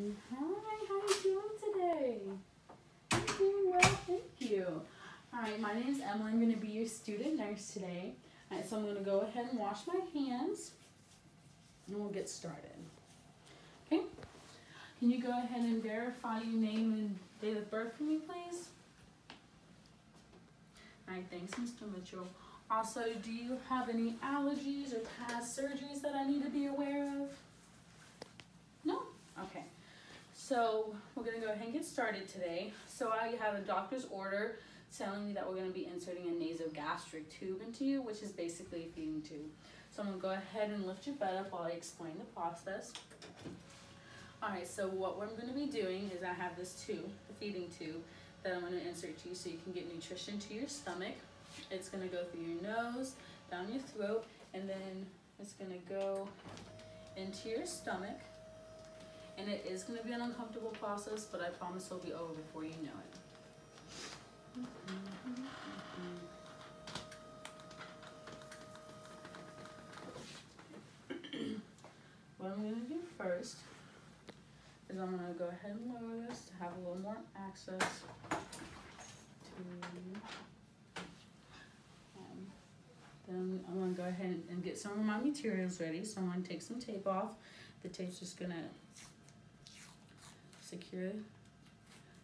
Hi, how are you doing today? I'm doing well, thank you. Alright, my name is Emily. I'm going to be your student nurse today. Alright, so I'm going to go ahead and wash my hands and we'll get started. Okay? Can you go ahead and verify your name and date of birth for me, please? Alright, thanks, Mr. Mitchell. Also, do you have any allergies or past surgeries that I need to be aware of? No? Okay. So we're going to go ahead and get started today. So I have a doctor's order telling me that we're going to be inserting a nasogastric tube into you, which is basically a feeding tube. So I'm going to go ahead and lift your butt up while I explain the process. Alright, so what we're going to be doing is I have this tube, the feeding tube, that I'm going to insert to you so you can get nutrition to your stomach. It's going to go through your nose, down your throat, and then it's going to go into your stomach. And it is going to be an uncomfortable process, but I promise it'll be over before you know it. What I'm going to do first is I'm going to go ahead and lower this to have a little more access to then I'm going to go ahead and get some of my materials ready. So I'm going to take some tape off. The tape's just going to secure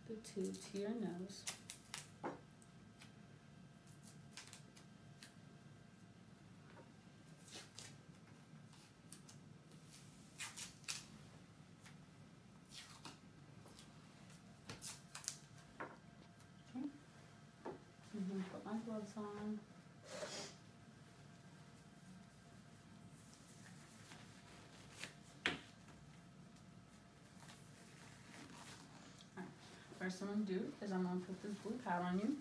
the tube to your nose. Okay. I'm going to put my gloves on. First I'm going to do is I'm going to put this blue pad on you,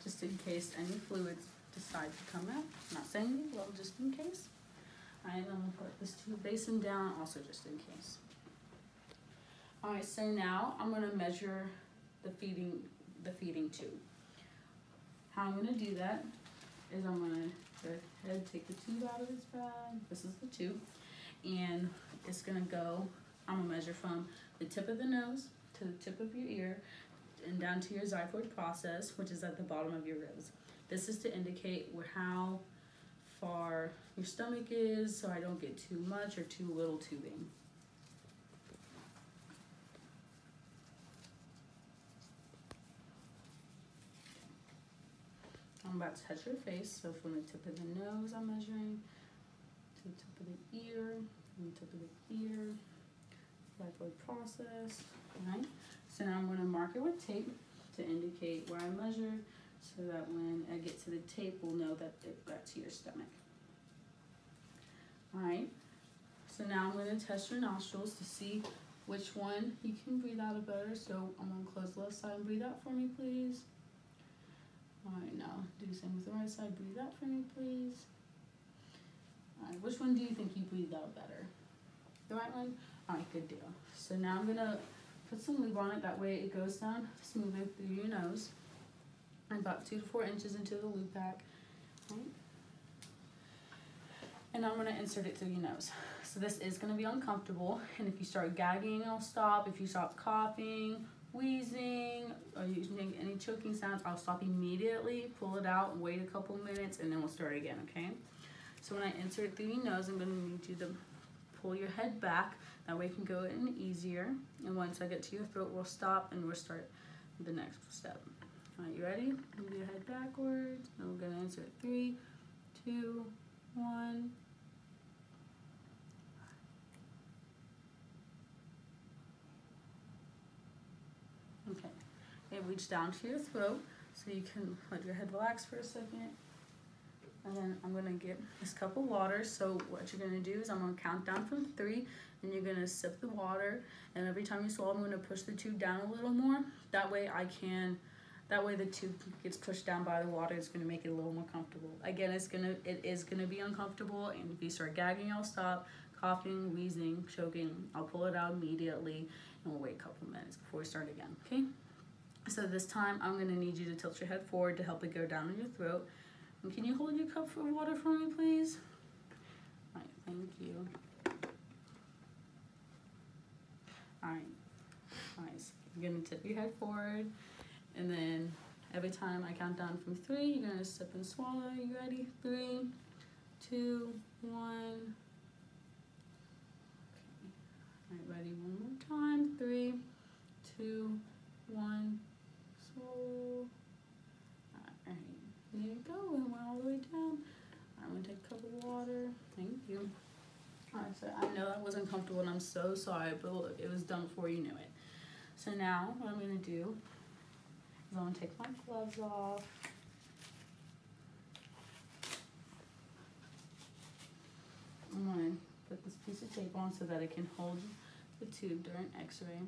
just in case any fluids decide to come out. I'm not saying you will, just in case. Alright, I'm going to put this tube basin down, also just in case. Alright, so now I'm going to measure the feeding tube. How I'm going to do that is I'm going to go ahead and take the tube out of its bag. This is the tube. And it's going to go, I'm going to measure from the tip of the nose to the tip of your ear and down to your xiphoid process, which is at the bottom of your ribs. This is to indicate how far your stomach is, so I don't get too much or too little tubing. I'm about to touch your face, so from the tip of the nose I'm measuring to the tip of the ear, from the tip of the ear, xiphoid process. Alright, so now I'm going to mark it with tape to indicate where I measured, so that when I get to the tape, we'll know that it got to your stomach. Alright, so now I'm going to test your nostrils to see which one you can breathe out of better. So I'm going to close the left side and breathe out for me, please. Alright, now do the same with the right side. Breathe out for me, please. Alright, which one do you think you breathed out better? The right one? Alright, good deal. So now I'm going to put some lube on it, that way it goes down smoothly through your nose. And about 2 to 4 inches into the lube pack. Right. And I'm going to insert it through your nose. So this is going to be uncomfortable, and if you start gagging, I'll stop. If you stop coughing, wheezing, or using any choking sounds, I'll stop immediately, pull it out, wait a couple minutes, and then we'll start again, okay? So when I insert it through your nose, I'm going to need you to pull your head back. That way it can go in easier. And once I get to your throat, we'll stop and we'll start the next step. All right, you ready? Move your head backwards. And we're gonna insert 3, 2, 1. Okay, and reach down to your throat so you can let your head relax for a second. And then I'm gonna get this cup of water. So what you're gonna do is I'm gonna count down from 3, and you're gonna sip the water. And every time you swallow, I'm gonna push the tube down a little more. That way the tube gets pushed down by the water. It's gonna make it a little more comfortable. Again, it is gonna be uncomfortable, and if you start gagging, I'll stop. Coughing, wheezing, choking, I'll pull it out immediately, and we'll wait a couple minutes before we start again, okay? So this time, I'm gonna need you to tilt your head forward to help it go down in your throat. And can you hold your cup of water for me, please? All right, thank you. Alright. Alright, so you're gonna tip your head forward, and then every time I count down from 3, you're gonna sip and swallow. You ready? 3, 2, 1. Alright, ready? One more time. 3, 2, 1. Swallow. Alright, there you go. We went all the way down. I'm gonna take a cup of water. Thank you. Alright, so I know that wasn't comfortable and I'm so sorry, but look, it was done before you knew it. So now what I'm gonna do is I'm gonna take my gloves off. I'm gonna put this piece of tape on so that it can hold the tube during x-ray.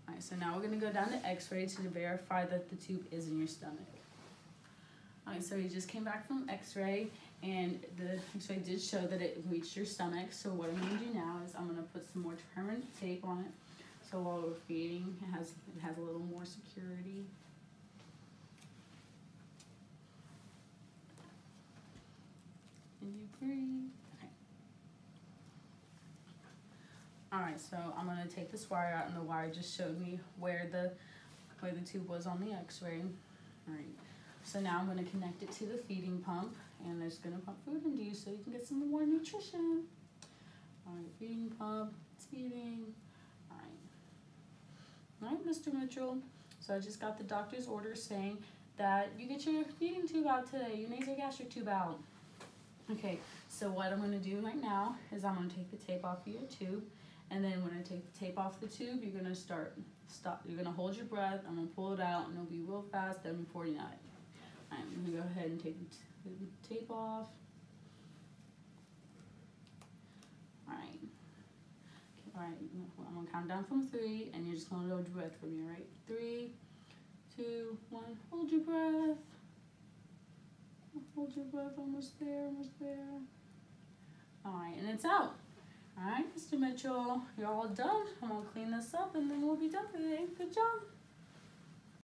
Alright, so now we're gonna go down to x-ray to verify that the tube is in your stomach. Alright, so we just came back from x-ray and the x-ray did show that it reached your stomach. So what I'm gonna do now is I'm gonna put some more permanent tape on it. So while we're feeding, it has a little more security. And you breathe. Okay. Alright, so I'm gonna take this wire out, and the wire just showed me where the tube was on the x-ray. Alright. So now I'm going to connect it to the feeding pump, and it's going to pump food into you so you can get some more nutrition. Alright, feeding pump, it's feeding. Alright, Mr. Mitchell. So I just got the doctor's order saying that you get your feeding tube out today, your nasogastric tube out. Okay, so what I'm going to do right now is I'm going to take the tape off of your tube, and then when I take the tape off the tube, you're going to you're going to hold your breath, I'm going to pull it out, and it'll be real fast, then before you know it. I'm going to go ahead and take the tape off. Alright. Okay, alright, I'm going to count down from 3, and you're just going to hold your breath for me, right? 3, 2, 1, hold your breath. Hold your breath, almost there, almost there. Alright, and it's out. Alright, Mr. Mitchell, you're all done. I'm going to clean this up, and then we'll be done for today. Good job.